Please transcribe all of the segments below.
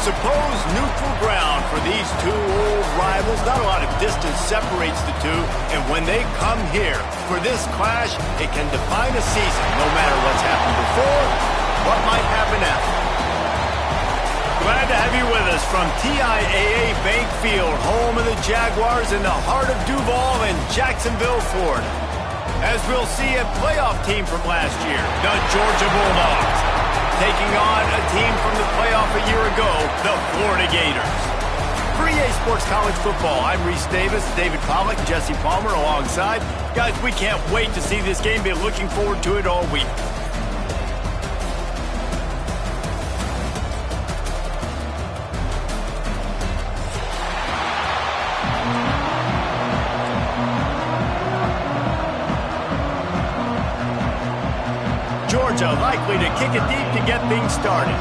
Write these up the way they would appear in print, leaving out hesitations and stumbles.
supposed neutral ground for these two old rivals. Not a lot of distance separates the two, and when they come here for this clash, it can define a season, no matter what's happened before, what might happen after. Glad to have you with us from TIAA Bank Field, home of the Jaguars in the heart of Duval and Jacksonville, Florida. As we'll see, a playoff team from last year, the Georgia Bulldogs, taking on a team from the playoff a year ago, the Florida Gators. For EA Sports College Football, I'm Reese Davis, David Pollack, Jesse Palmer alongside. Guys, we can't wait to see this game. Been looking forward to it all week. Georgia likely to kick it deep to get things started.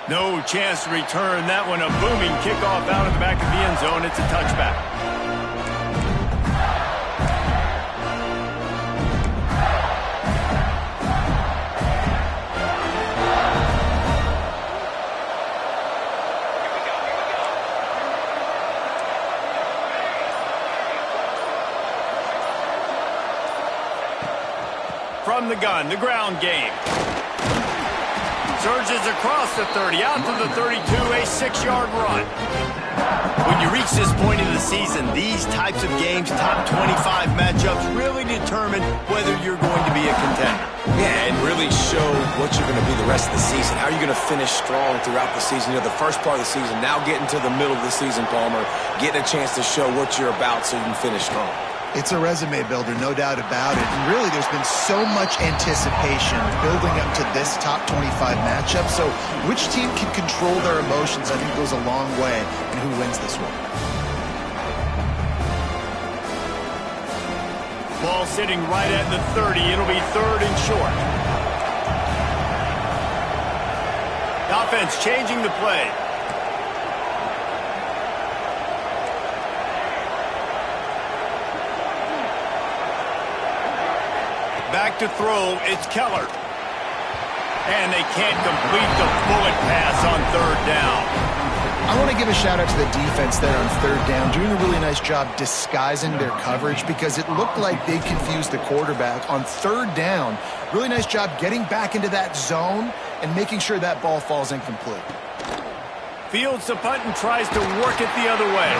No chance to return that one. A booming kickoff out of the back of the end zone. It's a touchback. From the gun, the ground game. Surges across the 30, out to the 32, a 6-yard run. When you reach this point in the season, these types of games, top 25 matchups, really determine whether you're going to be a contender. Yeah, and really show what you're going to be the rest of the season. How are you going to finish strong throughout the season? You know, the first part of the season, now getting to the middle of the season, Palmer, getting a chance to show what you're about so you can finish strong. It's a resume builder, no doubt about it. And really, there's been so much anticipation building up to this top 25 matchup. So which team can control their emotions, I think, goes a long way in who wins this one. Ball sitting right at the 30. It'll be third and short. Offense changing the play. Back to throw, it's Keller. And they can't complete the bullet pass on third down. I want to give a shout-out to the defense there on third down, doing a really nice job disguising their coverage because it looked like they confused the quarterback on third down. Really nice job getting back into that zone and making sure that ball falls incomplete. Fields the punt and tries to work it the other way.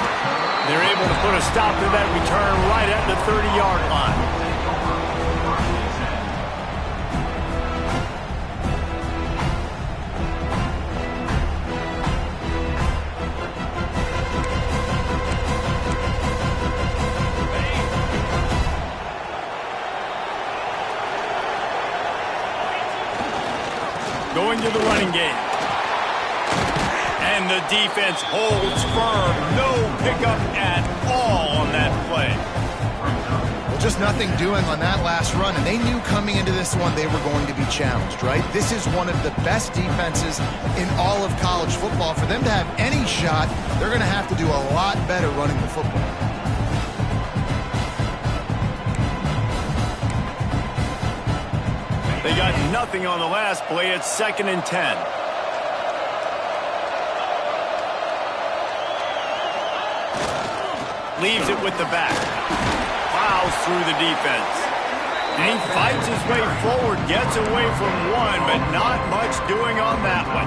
They're able to put a stop to that return right at the 30-yard line. Going to the running game. And the defense holds firm. No pickup at all on that play. Well, just nothing doing on that last run. And they knew coming into this one they were going to be challenged, right? This is one of the best defenses in all of college football. For them to have any shot, they're going to have to do a lot better running the football. They got nothing on the last play. It's 2nd and 10. Leaves it with the back. Plows through the defense. And he fights his way forward, gets away from one, but not much doing on that one.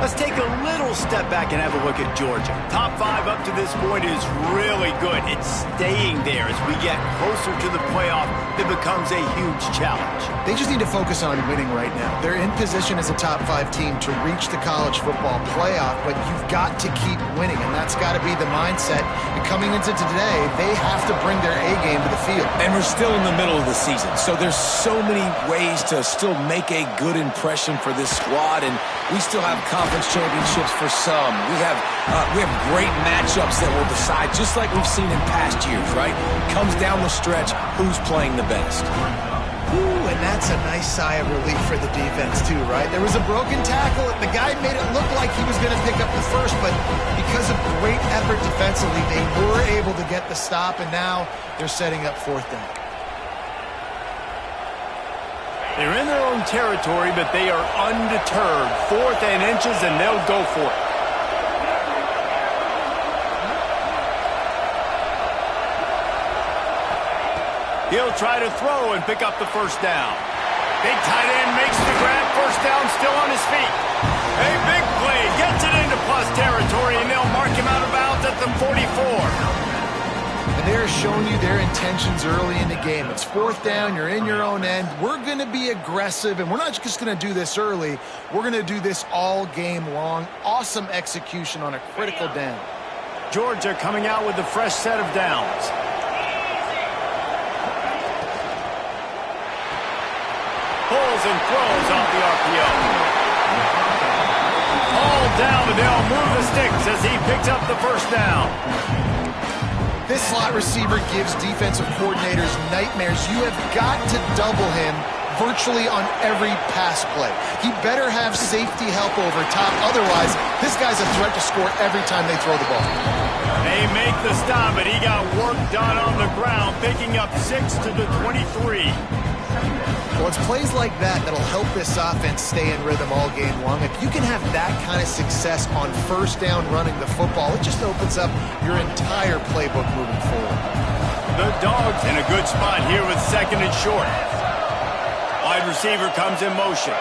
Let's take a little step back and have a look at Georgia. Top 5 up to this point is really good. It's staying there as we get closer to the playoff. It becomes a huge challenge. They just need to focus on winning right now. They're in position as a top 5 team to reach the college football playoff, but you've got to keep winning, and that's got to be the mindset. And coming into today, they have to bring their A game to the field. And we're still in the middle of the season, so there's so many ways to still make a good impression for this squad, and we still have conference championships for some. We have great matchups that will decide, just like we've seen in past years, right? Comes down the stretch, who's playing the best. Ooh, and that's a nice sigh of relief for the defense too, right? There was a broken tackle. The guy made it look like he was going to pick up the first, but because of great effort defensively, they were able to get the stop, and now they're setting up fourth down. They're in their own territory, but they are undeterred. 4th and inches, and they'll go for it. He'll try to throw and pick up the first down. Big tight end makes the grab. First down, still on his feet. A big play. Gets it into plus territory, and they'll mark him out of bounds at the 44. And they're showing you their intentions early in the game. It's fourth down. You're in your own end. We're going to be aggressive, and we're not just going to do this early. We're going to do this all game long. Awesome execution on a critical down. Georgia coming out with a fresh set of downs. Pulls and throws off the RPO. All down, and they'll move the sticks as he picks up the first down. This slot receiver gives defensive coordinators nightmares. You have got to double him virtually on every pass play. He better have safety help over top. Otherwise, this guy's a threat to score every time they throw the ball. They make the stop, but he got work done on the ground, picking up 6 to the 23. Well, it's plays like that that'll help this offense stay in rhythm all game long. If you can have that kind of success on first down running the football, it just opens up your entire playbook moving forward. The Dogs in a good spot here with 2nd and short. Wide receiver comes in motion.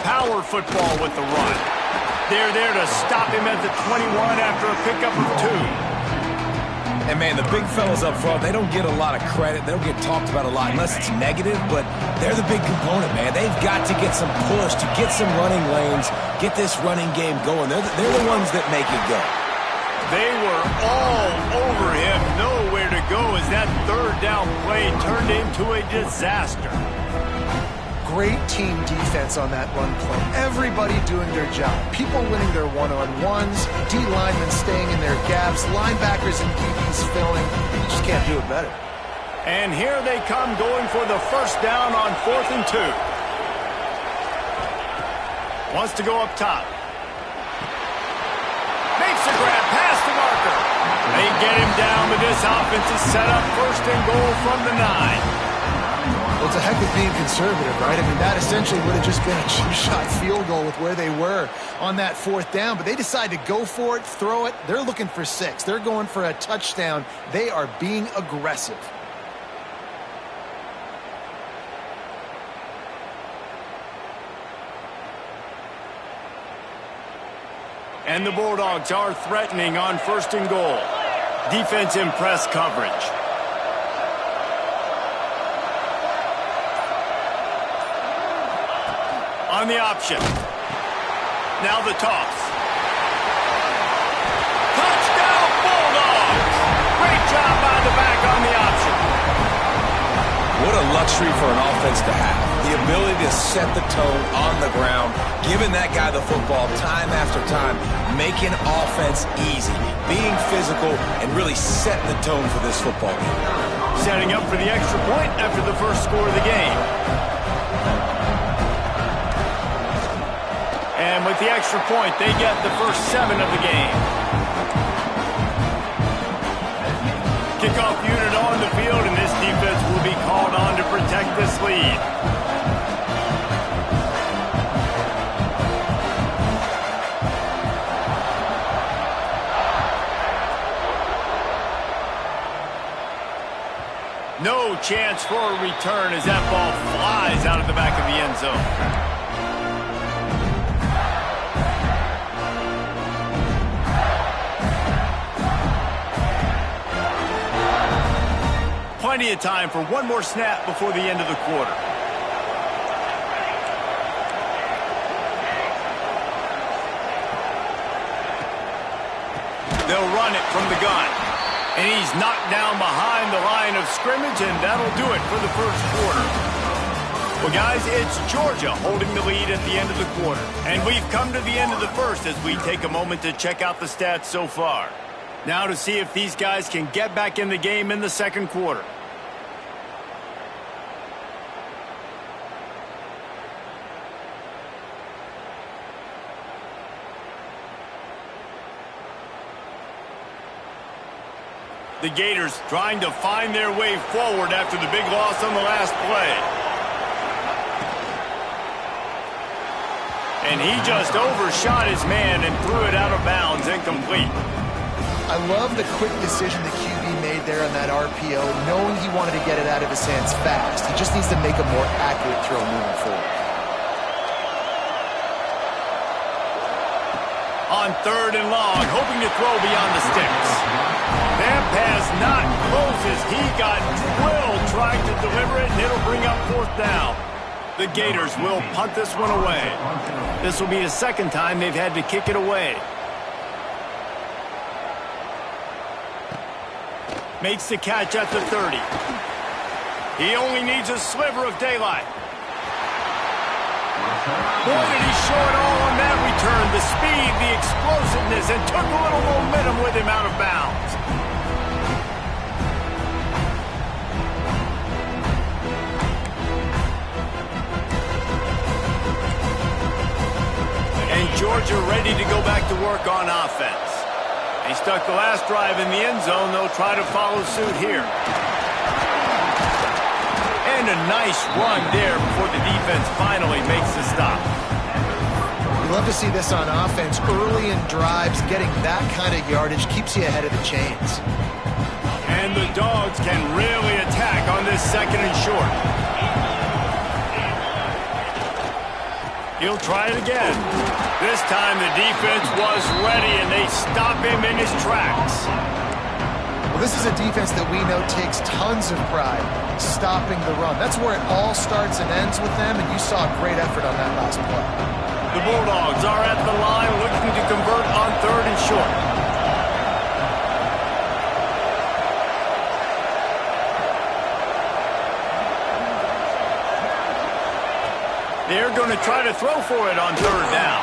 Power football with the run. They're there to stop him at the 21 after a pickup of 2. And, man, the big fellas up front, they don't get a lot of credit. They don't get talked about a lot unless it's negative, but they're the big component, man. They've got to get some push, to get some running lanes, get this running game going. They're the ones that make it go. They were all over him, nowhere to go as that third down play turned into a disaster. Great team defense on that run play. Everybody doing their job. People winning their one-on-ones, D linemen staying in their gaps, linebackers and DBs filling. You just can't do it better. And here they come going for the first down on 4th and 2. Wants to go up top. Makes a grab past the marker. They get him down, but this offense is set up 1st and goal from the 9. Well, it's a heck of being conservative, right? I mean, that essentially would have just been a cheap-shot field goal with where they were on that 4th down. But they decide to go for it, throw it. They're looking for 6. They're going for a touchdown. They are being aggressive. And the Bulldogs are threatening on 1st and goal. Defense in press coverage. On the option. Now the toss. Touchdown, Bulldogs! Great job by the back on the option. What a luxury for an offense to have. The ability to set the tone on the ground, giving that guy the football time after time, making offense easy, being physical, and really setting the tone for this football game. Setting up for the extra point after the first score of the game. And with the extra point, they get the first 7 of the game. Kickoff unit on the field, and this defense will be called on to protect this lead. No chance for a return as that ball flies out of the back of the end zone. Plenty of time for one more snap before the end of the quarter. They'll run it from the gun. And he's knocked down behind the line of scrimmage, and that'll do it for the first quarter. Well, guys, it's Georgia holding the lead at the end of the quarter. And we've come to the end of the first as we take a moment to check out the stats so far. Now to see if these guys can get back in the game in the second quarter. The Gators trying to find their way forward after the big loss on the last play. And he just overshot his man and threw it out of bounds, incomplete. I love the quick decision the QB made there on that RPO, knowing he wanted to get it out of his hands fast. He just needs to make a more accurate throw moving forward. On 3rd and long, hoping to throw beyond the sticks. That pass not closes. He got drilled trying to deliver it, and it'll bring up 4th down. The Gators will punt this one away. This will be the second time they've had to kick it away. Makes the catch at the 30. He only needs a sliver of daylight. Boy, did he show it all on that return. The speed, the explosiveness, and took a little momentum with him out of bounds. And Georgia ready to go back to work on offense. He stuck the last drive in the end zone. They'll try to follow suit here. And a nice run there before the defense finally makes the stop. You love to see this on offense. Early in drives, getting that kind of yardage keeps you ahead of the chains. And the Dogs can really attack on this 2nd and short. He'll try it again. This time the defense was ready, and they stop him in his tracks. Well, this is a defense that we know takes tons of pride stopping the run. That's where it all starts and ends with them, and you saw a great effort on that last play. The Bulldogs are at the line looking to convert on 3rd and short. They're going to try to throw for it on 3rd down.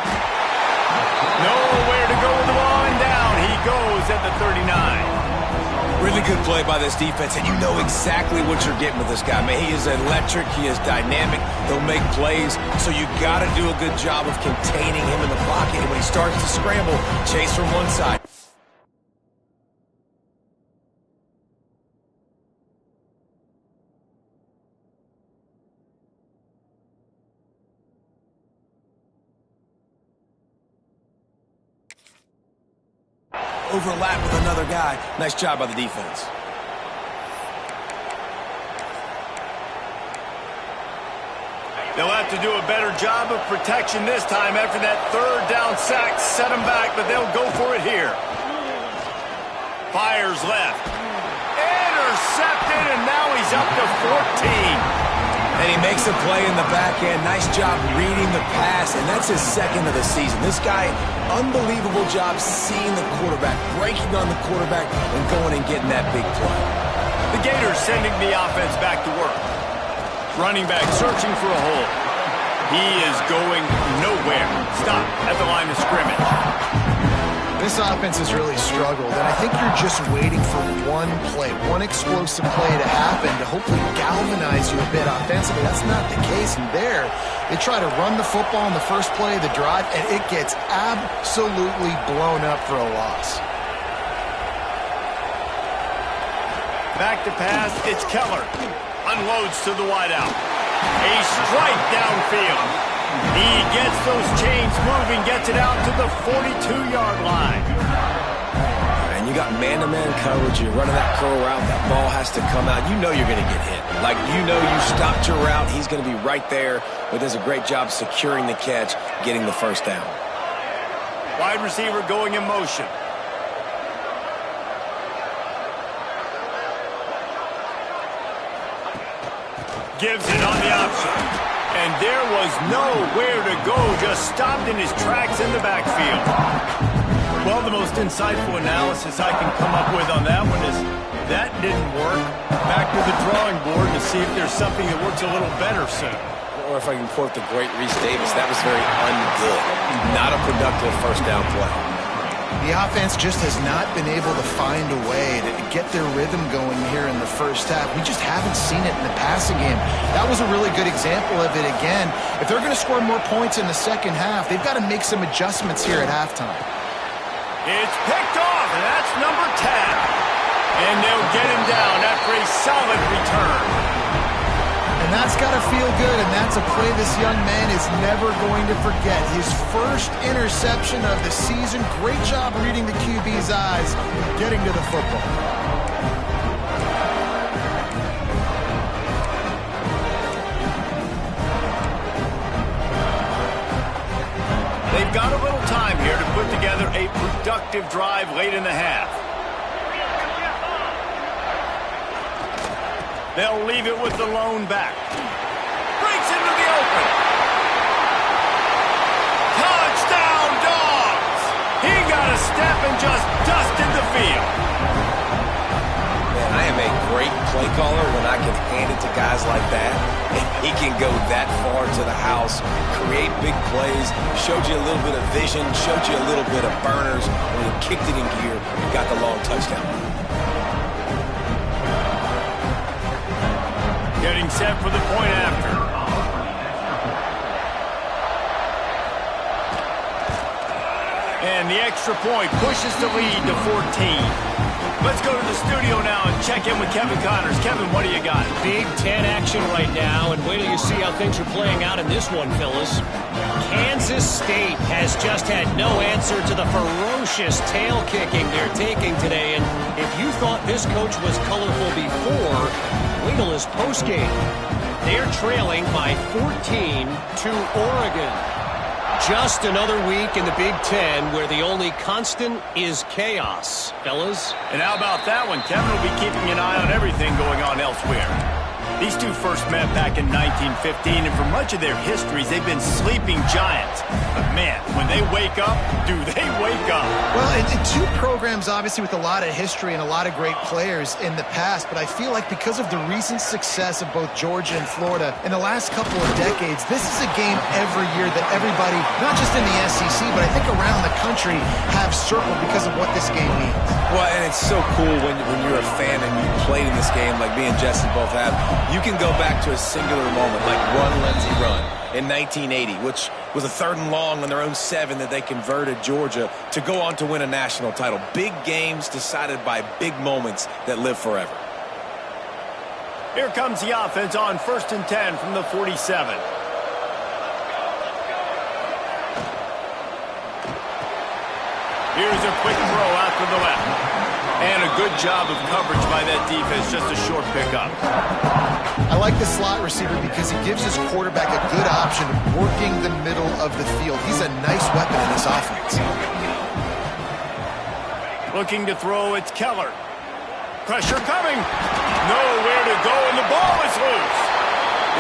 Nowhere to go with the ball, and down he goes at the 39. Really good play by this defense, and you know exactly what you're getting with this guy. Man, he is electric. He is dynamic. He'll make plays, so you got to do a good job of containing him in the pocket. And when he starts to scramble, chase from one side. Overlap with another guy. Nice job by the defense. They'll have to do a better job of protection this time after that 3rd down sack set them back, but they'll go for it here. Fires left. Intercepted, and now he's up to 14. And he makes a play in the back end. Nice job reading the pass, and that's his 2nd of the season. This guy, unbelievable job seeing the quarterback, breaking on the quarterback, and going and getting that big play. The Gators sending the offense back to work. Running back searching for a hole. He is going nowhere. Stop at the line of scrimmage. This offense has really struggled, and I think you're just waiting for one play, one explosive play to happen to hopefully galvanize you a bit offensively. That's not the case, and there they try to run the football in the first play of the drive, and it gets absolutely blown up for a loss. Back to pass, it's Keller. Unloads to the wideout. A strike downfield. He gets those chains moving, gets it out to the 42-yard line. And you got man-to-man coverage. You're running that curl route. That ball has to come out. You know you're going to get hit. Like, you know you stopped your route. He's going to be right there, but does a great job securing the catch, getting the 1st down. Wide receiver going in motion. Gives it on the option. And there was nowhere to go, just stopped in his tracks in the backfield. Well, the most insightful analysis I can come up with on that one is that didn't work. Back to the drawing board to see if there's something that works a little better soon. Or if I can quote the great Reese Davis, that was very ungood. Not a productive first down play. The offense just has not been able to find a way to get their rhythm going here in the first half. We just haven't seen it in the passing game. That was a really good example of it again. If they're going to score more points in the second half, they've got to make some adjustments here at halftime. It's picked off, and that's number 10. And they'll get him down after a solid return. And that's got to feel good, and that's a play this young man is never going to forget. His first interception of the season. Great job reading the QB's eyes and getting to the football. They've got a little time here to put together a productive drive late in the half. They'll leave it with the lone back. Breaks into the open. Touchdown, Dogs! He got a step and just dusted the field. Man, I am a great play caller when I can hand it to guys like that. And he can go that far to the house, create big plays, showed you a little bit of vision, showed you a little bit of burners. When he kicked it in gear, he got the long touchdown. Getting set for the point after. And the extra point pushes the lead to 14. Let's go to the studio now and check in with Kevin Connors. Kevin, what do you got? Big Ten action right now, and wait till you see how things are playing out in this one, fellas. Kansas State has just had no answer to the ferocious tail kicking they're taking today, and if you thought this coach was colorful before, wait till his postgame. They're trailing by 14 to Oregon. Just another week in the Big Ten where the only constant is chaos, fellas. And how about that one? Kevin will be keeping an eye on everything going on elsewhere. These two first met back in 1915, and for much of their histories, they've been sleeping giants. But man, when they wake up, do they wake up? Well, and two programs, obviously, with a lot of history and a lot of great players in the past, but I feel like because of the recent success of both Georgia and Florida in the last couple of decades, this is a game every year that everybody, not just in the SEC, but I think around the country, have circled because of what this game means. Well, and it's so cool when you're a fan and you played in this game like me and Jesse both have. You can go back to a singular moment like Run, Lindsey, Run in 1980, which was a 3rd and long on their own 7 that they converted Georgia to go on to win a national title. Big games decided by big moments that live forever. Here comes the offense on 1st and 10 from the 47. Here's a quick throw out to the left. And a good job of coverage by that defense, just a short pickup. I like the slot receiver because he gives his quarterback a good option of working the middle of the field. He's a nice weapon in this offense. Looking to throw, it's Keller. Pressure coming. Nowhere to go, and the ball is loose.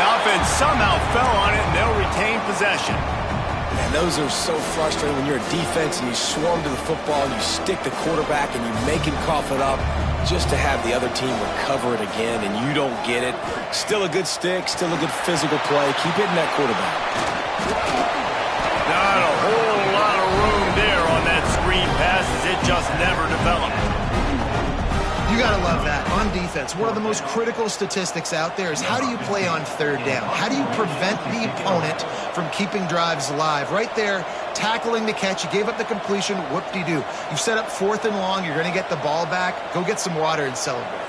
The offense somehow fell on it, and they'll retain possession. And those are so frustrating when you're a defense and you swarm to the football and you stick the quarterback and you make him cough it up just to have the other team recover it again and you don't get it. Still a good stick, still a good physical play. Keep hitting that quarterback. Not a whole lot of room there on that screen pass as it just never developed. You got to love that. On defense, one of the most critical statistics out there is how do you play on 3rd down? How do you prevent the opponent from keeping drives alive? Right there, tackling the catch. You gave up the completion. Whoop-de-doo. You've set up 4th and long. You're going to get the ball back. Go get some water and celebrate.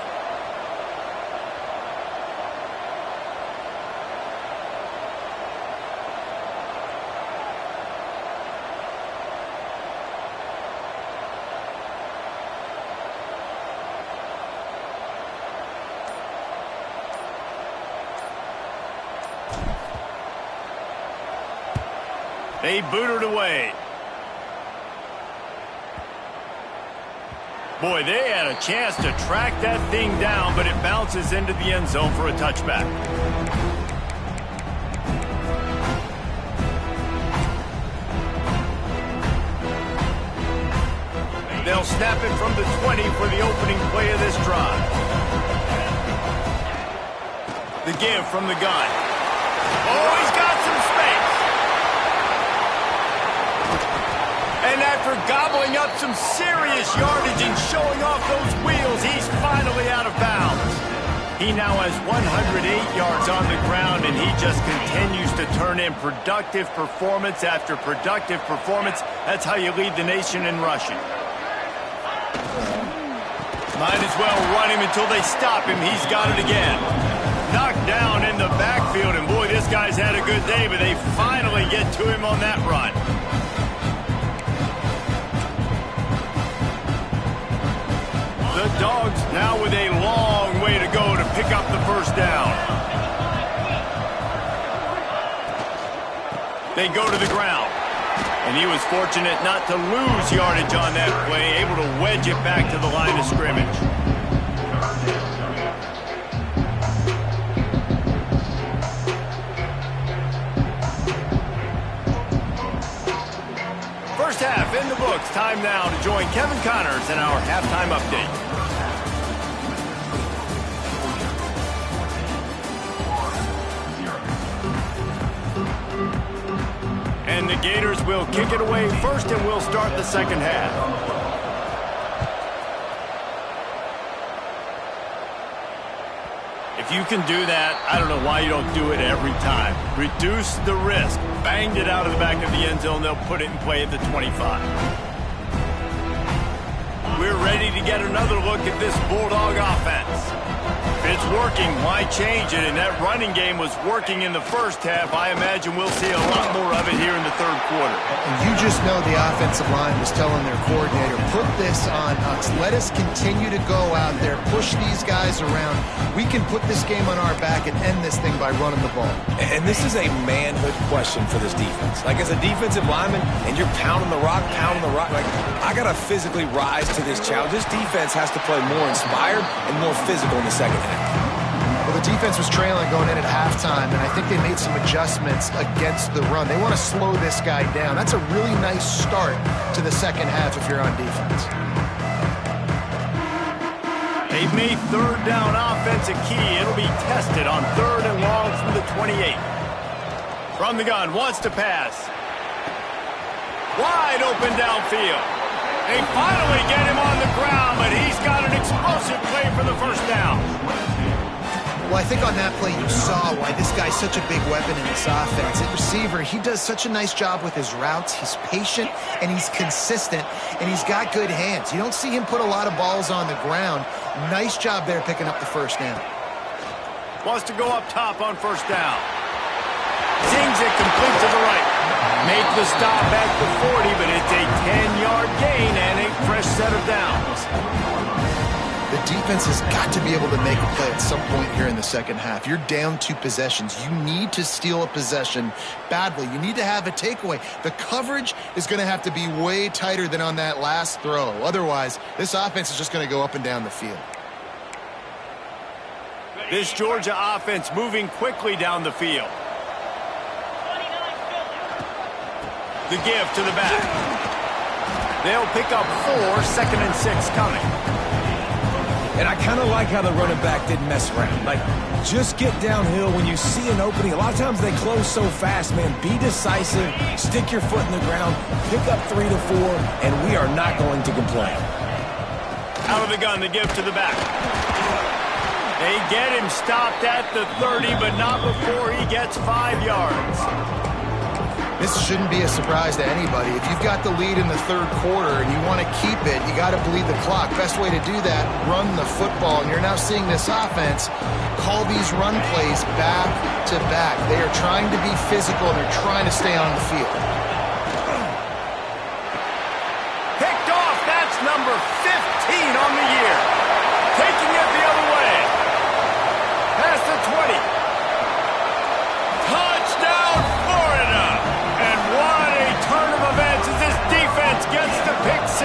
They boot it away. Boy, they had a chance to track that thing down, but it bounces into the end zone for a touchback. They'll snap it from the 20 for the opening play of this drive. The give from the gun. Oh, And after gobbling up some serious yardage and showing off those wheels, he's finally out of bounds. He now has 108 yards on the ground, and he just continues to turn in productive performance after productive performance. That's how you lead the nation in rushing. Might as well run him until they stop him. He's got it again. Knocked down in the backfield, and boy, this guy's had a good day, but they finally get to him on that run. The Dogs now with a long way to go to pick up the first down. They go to the ground. And he was fortunate not to lose yardage on that play, able to wedge it back to the line of scrimmage. First half in the books. Time now to join Kevin Connors in our halftime update. And the Gators will kick it away first, and we'll start the second half. If you can do that, I don't know why you don't do it every time. Reduce the risk. Banged it out of the back of the end zone. They'll put it in play at the 25. We're ready to get another look at this Bulldog offense. If it's working, why change it? And that running game was working in the first half. I imagine we'll see a lot more of it here in the third quarter. And you just know the offensive line was telling their coordinator, put this on us. Let us continue to go out there, push these guys around. We can put this game on our back and end this thing by running the ball. And this is a manhood question for this defense. Like, as a defensive lineman, and you're pounding the rock, like, I got to physically rise to this challenge. This defense has to play more inspired and more physical in the second half. Well, the defense was trailing going in at halftime, and I think they made some adjustments against the run. They want to slow this guy down. That's a really nice start to the second half if you're on defense. They've made third down offense a key. It'll be tested on third and long from the 28. From the gun, wants to pass. Wide open downfield. They finally get him on the ground, but he's got an explosive play for the first down. Well, I think on that play you saw why this guy's such a big weapon in this offense. At receiver, he does such a nice job with his routes. He's patient, and he's consistent, and he's got good hands. You don't see him put a lot of balls on the ground. Nice job there picking up the first down. Wants to go up top on first down. Zings it complete to the right. Make the stop at the 40, but it's a 10-yard gain and a fresh set of downs. The defense has got to be able to make a play at some point here in the second half. You're down 2 possessions. You need to steal a possession badly. You need to have a takeaway. The coverage is going to have to be way tighter than on that last throw. Otherwise, this offense is just going to go up and down the field. This Georgia offense moving quickly down the field. The give to the back. They'll pick up 4, 2nd and 6 coming. And I kind of like how the running back didn't mess around. Like, just get downhill when you see an opening. A lot of times they close so fast, man. Be decisive, stick your foot in the ground, pick up 3 to 4, and we are not going to complain. Out of the gun, the give to the back. They get him stopped at the 30, but not before he gets 5 yards. This shouldn't be a surprise to anybody. If you've got the lead in the third quarter and you want to keep it, you got to bleed the clock. Best way to do that, run the football. And you're now seeing this offense call these run plays back to back. They are trying to be physical, and they're trying to stay on the field. Picked off. That's number 15 on the year. Taking it the other way. Past the 20. Touchdown, Florida. And what a turn of events as this defense gets the pick 6.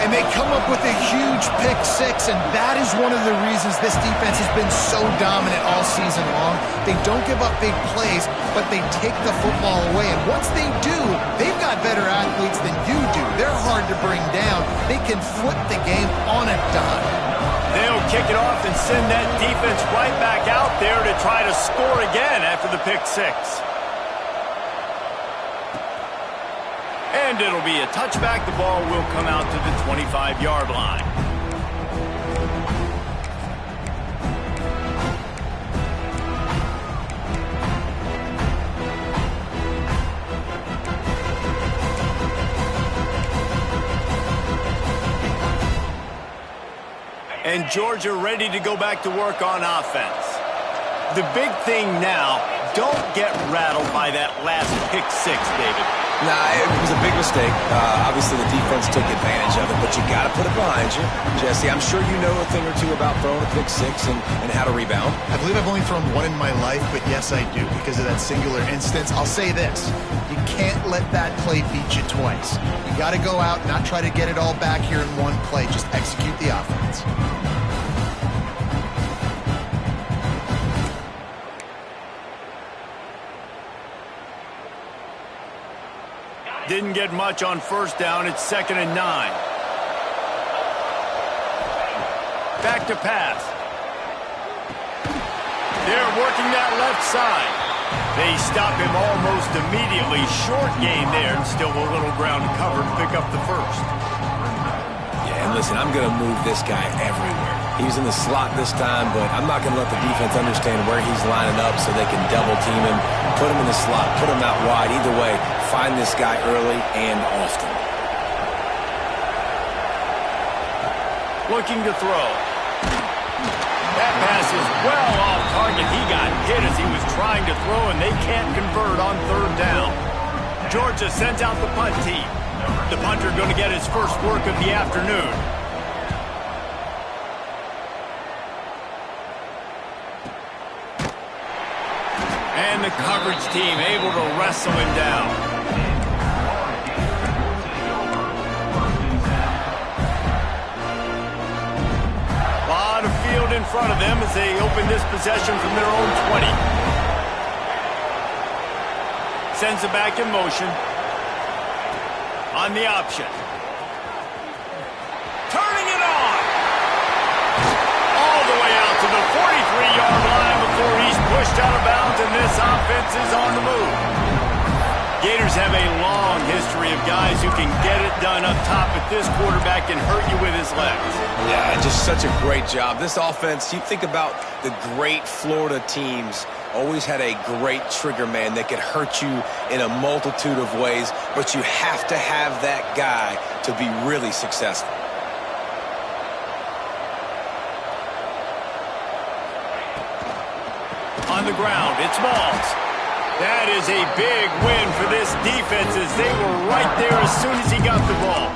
And they come up with a huge pick 6, and that is one of the reasons this defense has been so dominant all season long. They don't give up big plays, but they take the football away. And once they do, they've got better athletes than you do. They're hard to bring down. They can flip the game on a dime. They'll kick it off and send that defense right back out there to try to score again after the pick 6. And it'll be a touchback. The ball will come out to the 25-yard line. And Georgia ready to go back to work on offense. The big thing now, don't get rattled by that last pick six, David. Nah, it was a big mistake. Obviously, the defense took advantage of it, but you got to put it behind you. Jesse, I'm sure you know a thing or two about throwing a pick six and how to rebound. I believe I've only thrown one in my life, but yes, I do, because of that singular instance. I'll say this. You can't let that play beat you twice. You got to go out, not try to get it all back here in one play. Just execute the offense. Didn't get much on first down. It's 2nd and 9. Back to pass. They're working that left side. They stop him almost immediately. Short gain there, and still a little ground to cover to pick up the first. Yeah, and listen, I'm going to move this guy everywhere. He's in the slot this time, but I'm not going to let the defense understand where he's lining up so they can double team him, put him in the slot, put him out wide. Either way, find this guy early and often. Looking to throw. That pass is well off target. He got hit as he was trying to throw, and they can't convert on 3rd down. Georgia sends out the punt team. The punter going to get his first work of the afternoon. And the coverage team able to wrestle him down. A lot of field in front of them as they open this possession from their own 20. Sends it back in motion. On the option. Turning it on. All the way out to the 43-yard line before he's pushed out of bounds, and this offense is on the move. Gators have a long history of guys who can get it done up top, but this quarterback can hurt you with his legs. Yeah, just such a great job. This offense, you think about the great Florida teams, always had a great trigger man that could hurt you in a multitude of ways, but you have to have that guy to be really successful. On the ground, it's Malls. That is a big win for this defense as they were right there as soon as he got the ball.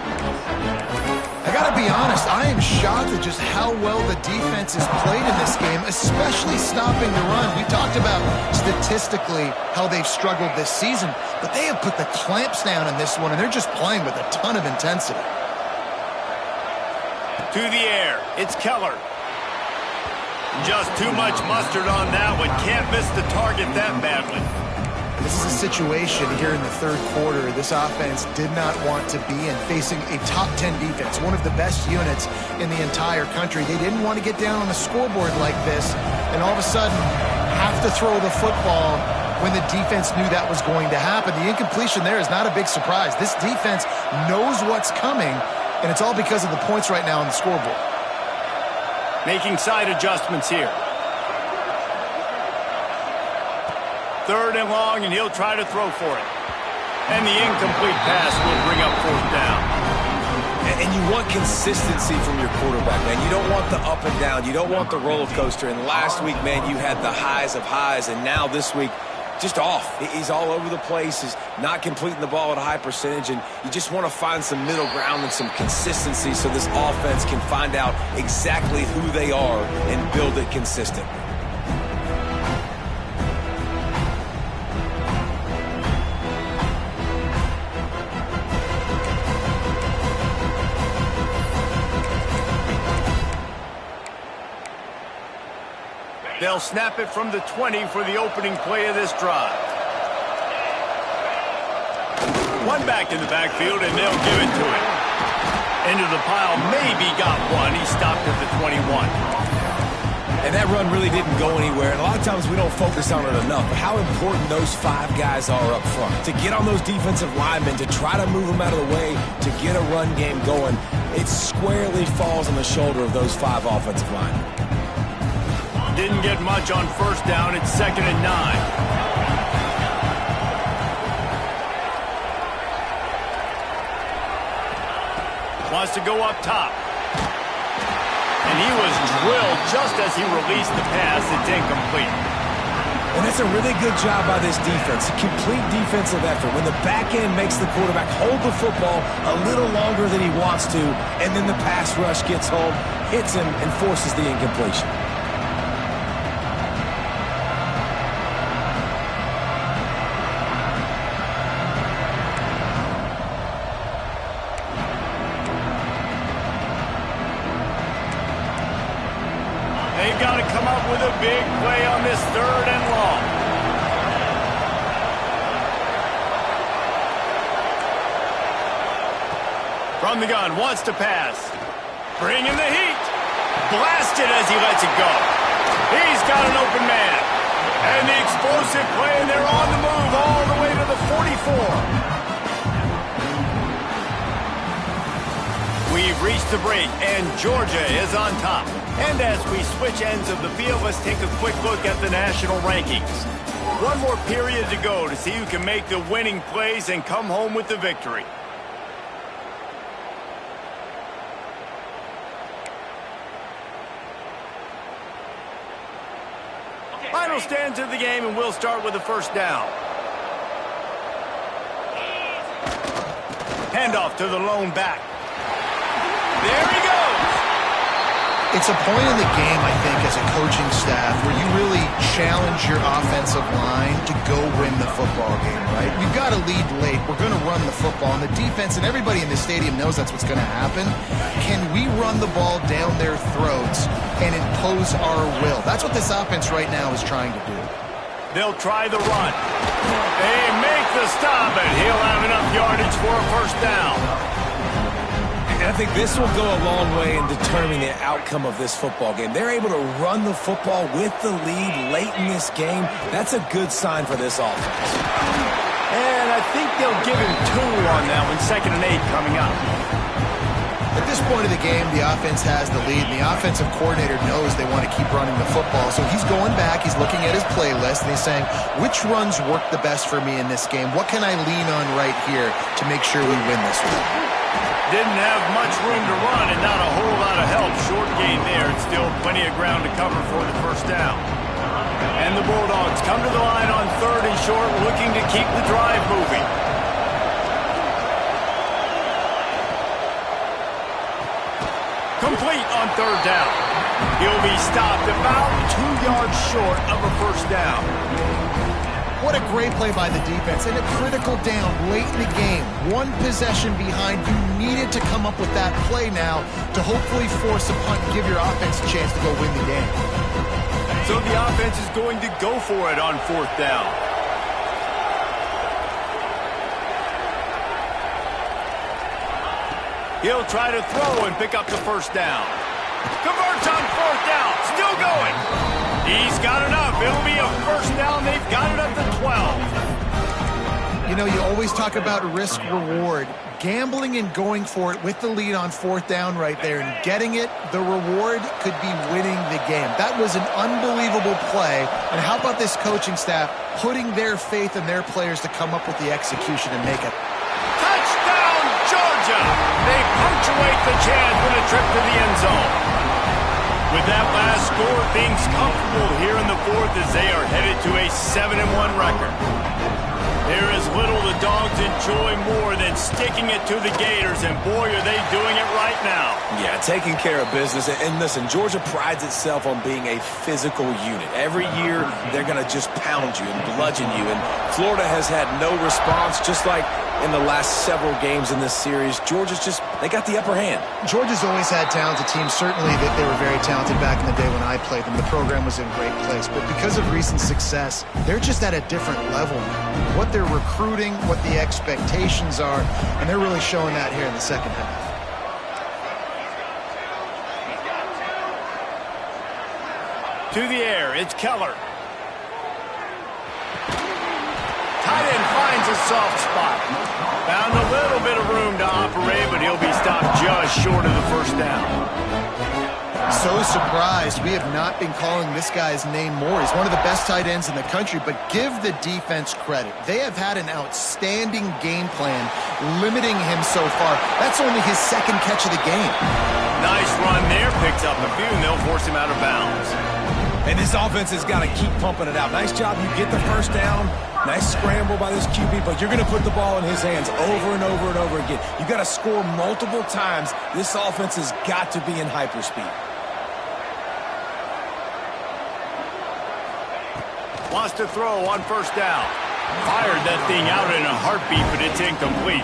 I got to be honest, I am shocked at just how well the defense has played in this game, especially stopping the run. We talked about statistically how they've struggled this season, but they have put the clamps down in this one, and they're just playing with a ton of intensity. To the air, it's Keller. Just too much mustard on that one. Can't miss the target that badly. This is a situation here in the 3rd quarter this offense did not want to be in, facing a top 10 defense, one of the best units in the entire country. They didn't want to get down on the scoreboard like this and all of a sudden have to throw the football when the defense knew that was going to happen. The incompletion there is not a big surprise. This defense knows what's coming, and it's all because of the points right now on the scoreboard. Making side adjustments here. 3rd and long, and he'll try to throw for it. And the incomplete pass will bring up 4th down. And you want consistency from your quarterback, man. You don't want the up and down. You don't want the roller coaster. And last week, man, you had the highs of highs, and now this week, just off. He's all over the place. He's not completing the ball at a high percentage, and you just want to find some middle ground and some consistency so this offense can find out exactly who they are and build it consistently. They'll snap it from the 20 for the opening play of this drive. One back in the backfield, and they'll give it to him. Into the pile, maybe got one. He stopped at the 21. And And that run really didn't go anywhere. And a lot of times we don't focus on it enough. But how important those 5 guys are up front. To get on those defensive linemen, to try to move them out of the way, to get a run game going, it squarely falls on the shoulder of those 5 offensive linemen. Didn't get much on first down. It's 2nd and 9. Wants to go up top. And he was drilled just as he released the pass. It's incomplete. And that's a really good job by this defense. A complete defensive effort. When the back end makes the quarterback hold the football a little longer than he wants to, and then the pass rush gets home, hits him, and forces the incompletion. They've got to come up with a big play on this 3rd and long. From the gun, wants to pass. Bring in the heat. Blasted as he lets it go. He's got an open man. And the explosive play, and they're on the move all the way to the 44. We've reached the break, and Georgia is on top. And as we switch ends of the field, let's take a quick look at the national rankings. One more period to go to see who can make the winning plays and come home with the victory. Final stands of the game, and we'll start with the first down. Handoff to the lone back. There he goes. It's a point in the game, I think, as a coaching staff where you really challenge your offensive line to go win the football game, right? We've got to lead late. We're going to run the football. And the defense and everybody in the stadium knows that's what's going to happen. Can we run the ball down their throats and impose our will? That's what this offense right now is trying to do. They'll try the run. They make the stop, and he'll have enough yardage for a first down. And I think this will go a long way in determining the outcome of this football game. They're able to run the football with the lead late in this game. That's a good sign for this offense. And I think they'll give him 2 on that one. 2nd and 8 coming up. At this point of the game, the offense has the lead, and the offensive coordinator knows they want to keep running the football. So he's going back, he's looking at his playlist, and he's saying, which runs work the best for me in this game? What can I lean on right here to make sure we win this one? Didn't have much room to run and not a whole lot of help. Short gain there, and still plenty of ground to cover for the first down. And the Bulldogs come to the line on 3rd and short, looking to keep the drive moving. Complete on 3rd down. He'll be stopped about 2 yards short of a first down. What a great play by the defense, and a critical down late in the game. 1 possession behind. You needed to come up with that play now to hopefully force a punt and give your offense a chance to go win the game. So the offense is going to go for it on 4th down. He'll try to throw and pick up the first down. Converts on 4th down. Still going. He's got enough. It'll be a first down. They've got it up to 12. You know, you always talk about risk-reward. Gambling and going for it with the lead on 4th down right there and getting it, the reward could be winning the game. That was an unbelievable play. And how about this coaching staff putting their faith in their players to come up with the execution and make it? Touchdown, Georgia! They punctuate the chance with a trip to the end zone. With that last score, things comfortable here in the 4th as they are headed to a 7-1 record. There is little the Dogs enjoy more than sticking it to the Gators, and boy, are they doing it right now. Yeah, taking care of business. And listen, Georgia prides itself on being a physical unit. Every year, they're going to just pound you and bludgeon you, and Florida has had no response, just like in the last several games in this series. Georgia's just, they got the upper hand. Georgia's always had talented teams. Certainly that they were very talented back in the day when I played them. The program was in great place. But because of recent success, they're just at a different level now. What they're recruiting, what the expectations are, and they're really showing that here in the second half. To the air, it's Keller. Tight end finds a soft spot. Found a little bit of room to operate, but he'll be stopped just short of the first down. So surprised we have not been calling this guy's name more. He's one of the best tight ends in the country, but give the defense credit. They have had an outstanding game plan limiting him so far. That's only his second catch of the game. Nice run there. Picks up a few, and they'll force him out of bounds. And this offense has got to keep pumping it out. Nice job. You get the first down. Nice scramble by this QB, but you're going to put the ball in his hands over and over and over again. You got to score multiple times. This offense has got to be in hyperspeed. Wants to throw on first down. Fired that thing out in a heartbeat, but it's incomplete.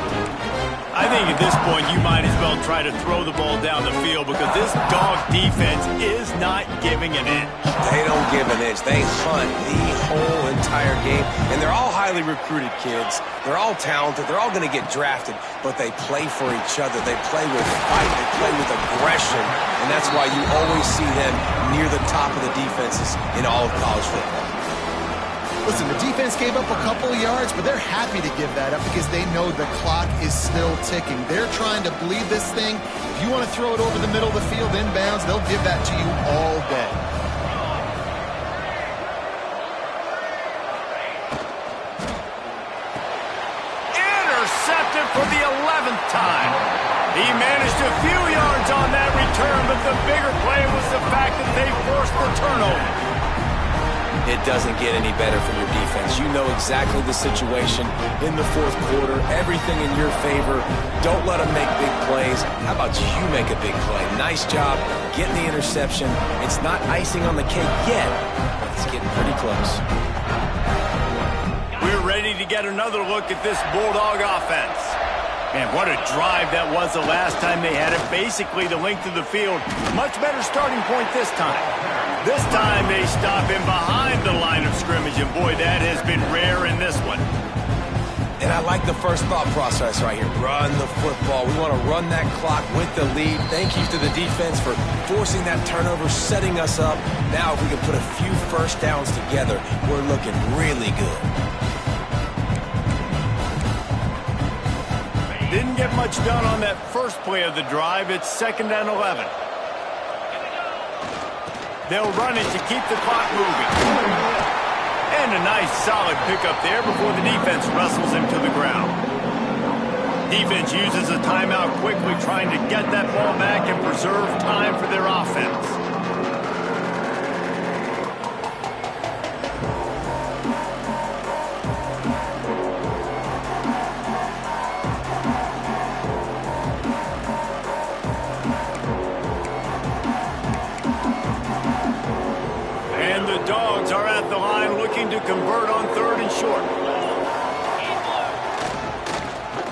I think at this point you might as well try to throw the ball down the field because this dog defense is not giving an inch. They don't give an inch. They hunt the whole entire game, and they're all highly recruited kids. They're all talented. They're all going to get drafted, but they play for each other. They play with fight. They play with aggression, and that's why you always see them near the top of the defenses in all of college football. Listen, the defense gave up a couple of yards, but they're happy to give that up because they know the clock is still ticking. They're trying to bleed this thing. If you want to throw it over the middle of the field inbounds, they'll give that to you all day. Intercepted for the 11th time. He managed a few yards on that return, but the bigger play was the fact that they forced the turnover. It doesn't get any better for your defense. You know exactly the situation in the fourth quarter. Everything in your favor. Don't let them make big plays. How about you make a big play? Nice job getting the interception. It's not icing on the cake yet, but it's getting pretty close. We're ready to get another look at this Bulldog offense. Man, what a drive that was the last time they had it. Basically the length of the field. Much better starting point this time. This time they stop him behind the line of scrimmage, and boy, that has been rare in this one. And I like the first thought process right here. Run the football. We want to run that clock with the lead. Thank you to the defense for forcing that turnover, setting us up. Now if we can put a few first downs together, we're looking really good. Didn't get much done on that first play of the drive. It's 2nd and 11. They'll run it to keep the clock moving. And a nice solid pickup there before the defense wrestles him to the ground. Defense uses a timeout quickly, trying to get that ball back and preserve time for their offense. Dogs are at the line looking to convert on 3rd and short.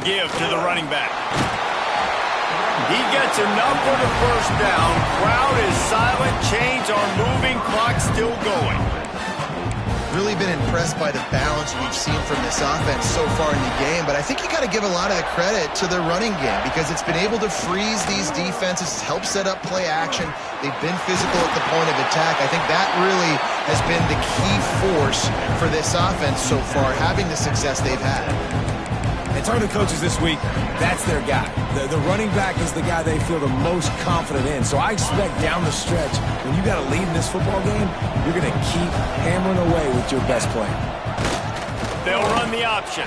Give to the running back. He gets enough for the first down. Crowd is silent. Chains are moving. Clock still going. Really been impressed by the balance we've seen from this offense so far in the game, but I think you got to give a lot of the credit to the running game because it's been able to freeze these defenses, help set up play action. They've been physical at the point of attack. I think that really has been the key force for this offense so far, having the success they've had. And talking to coaches this week, that's their guy. The running back is the guy they feel the most confident in. So I expect down the stretch, when you got a lead in this football game, you're going to keep hammering away with your best player. They'll run the option.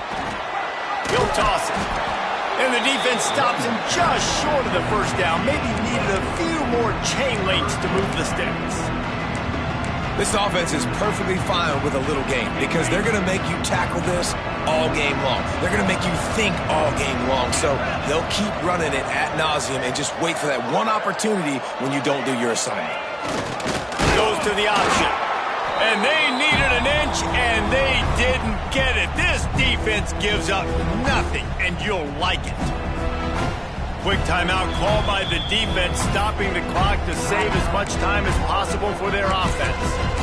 He'll toss it. And the defense stops him just short of the first down. Maybe needed a few more chain links to move the sticks. This offense is perfectly fine with a little game because they're going to make you tackle this all game long. They're going to make you think all game long. So they'll keep running it ad nauseum and just wait for that one opportunity when you don't do your assignment. Goes to the option. And they needed an inch, and they didn't get it. This defense gives up nothing, and you'll like it. Quick timeout called by the defense, stopping the clock to save as much time as possible for their offense.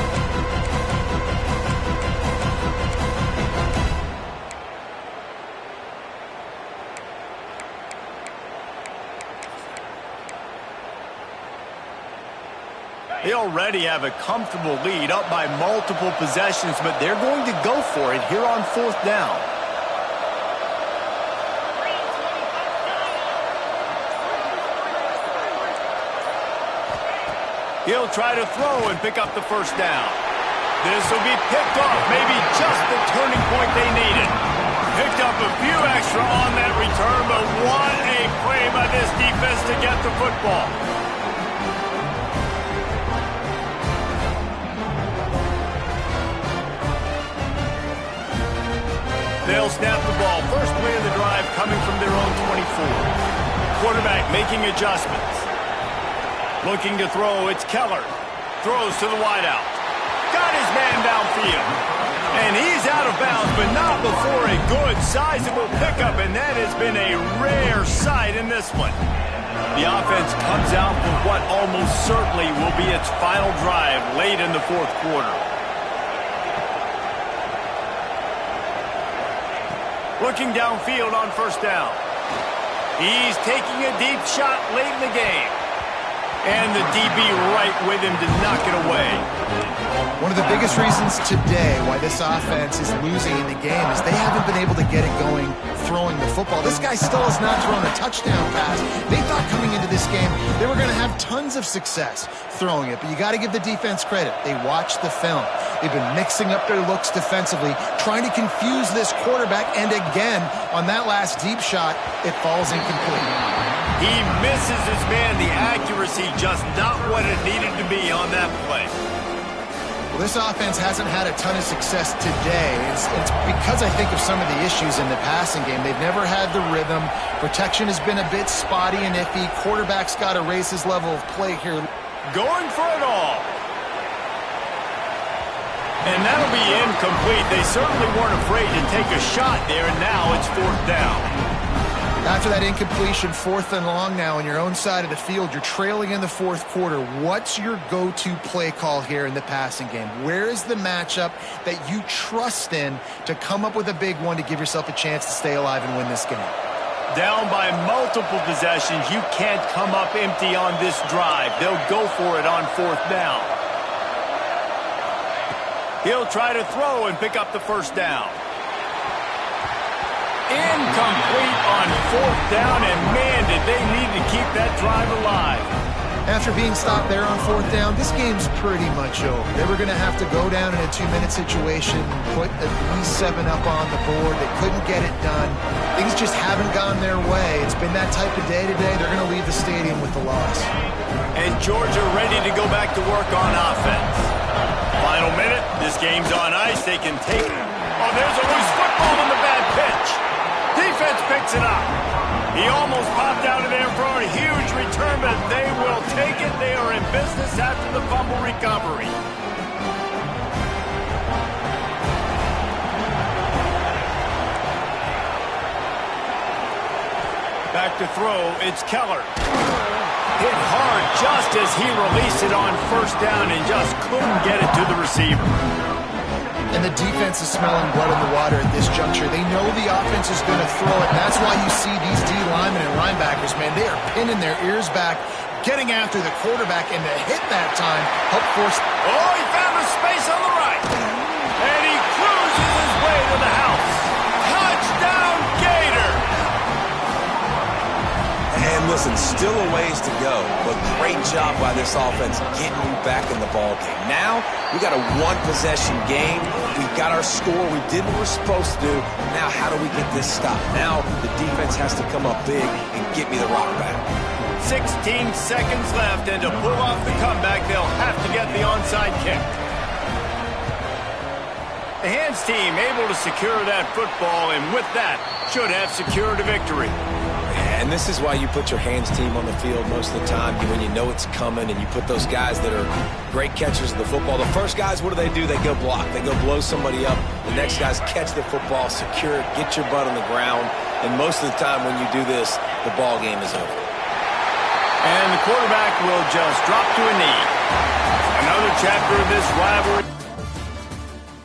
He'll already have a comfortable lead up by multiple possessions, but they're going to go for it here on 4th down. He'll try to throw and pick up the 1st down. This will be picked off, maybe just the turning point they needed. Picked up a few extra on that return, but what a play by this defense to get the football. They'll snap the ball. First play of the drive coming from their own 24. Quarterback making adjustments. Looking to throw, it's Keller. Throws to the wideout. Got his man downfield. And he's out of bounds, but not before a good, sizable pickup, and that has been a rare sight in this one. The offense comes out for what almost certainly will be its final drive late in the 4th quarter. Looking downfield on 1st down. He's taking a deep shot late in the game. And the DB right with him to knock it away. One of the biggest reasons today why this offense is losing in the game is they haven't been able to get it going throwing the football. This guy still has not thrown a touchdown pass. They thought coming into this game they were going to have tons of success throwing it, but you got to give the defense credit. They watched the film. They've been mixing up their looks defensively, trying to confuse this quarterback, and again, on that last deep shot, it falls incomplete. He misses his man. The accuracy just not what it needed to be on that play. Well, this offense hasn't had a ton of success today. It's because I think of some of the issues in the passing game. They've never had the rhythm. Protection has been a bit spotty and iffy. Quarterback's got to raise his level of play here. Going for it all. And that'll be incomplete. They certainly weren't afraid to take a shot there, and now it's 4th down. After that incompletion, 4th and long now on your own side of the field, you're trailing in the 4th quarter. What's your go-to play call here in the passing game? Where is the matchup that you trust in to come up with a big one to give yourself a chance to stay alive and win this game? Down by multiple possessions, you can't come up empty on this drive. They'll go for it on 4th down. He'll try to throw and pick up the 1st down. Incomplete on 4th down, and man, did they need to keep that drive alive. After being stopped there on 4th down, this game's pretty much over. They were going to have to go down in a 2-minute situation, put at least 7 up on the board. They couldn't get it done. Things just haven't gone their way. It's been that type of day today. They're going to leave the stadium with the loss. And Georgia ready to go back to work on offense. Final minute, this game's on ice. They can take it. Oh, there's a loose football on the bad pitch. Defense picks it up. He almost popped out of there for a huge return, but they will take it. They are in business after the fumble recovery. Back to throw, it's Keller. Hit hard just as he released it on 1st down and just couldn't get it to the receiver. And the defense is smelling blood in the water at this juncture. They know the offense is going to throw it, and that's why you see these D linemen and linebackers, man, they are pinning their ears back, getting after the quarterback, and the hit that time helped force... Oh, he found a space on the right. And he cruises his way to the house. Touchdown, Gator! And listen, still a ways to go, but great job by this offense getting you back in the ball game. Now, we got a 1-possession game. We've got our score. We did what we're supposed to do. Now, how do we get this stopped? Now, the defense has to come up big and get me the rock back. 16 seconds left, and to pull off the comeback, they'll have to get the onside kick. The hands team able to secure that football, and with that, should have secured a victory. And this is why you put your hands team on the field most of the time, when you know it's coming, and you put those guys that are great catchers of the football. The first guys, what do? They go block. They go blow somebody up. The next guys catch the football, secure it, get your butt on the ground. And most of the time when you do this, the ball game is over. And the quarterback will just drop to a knee. Another chapter of this rivalry.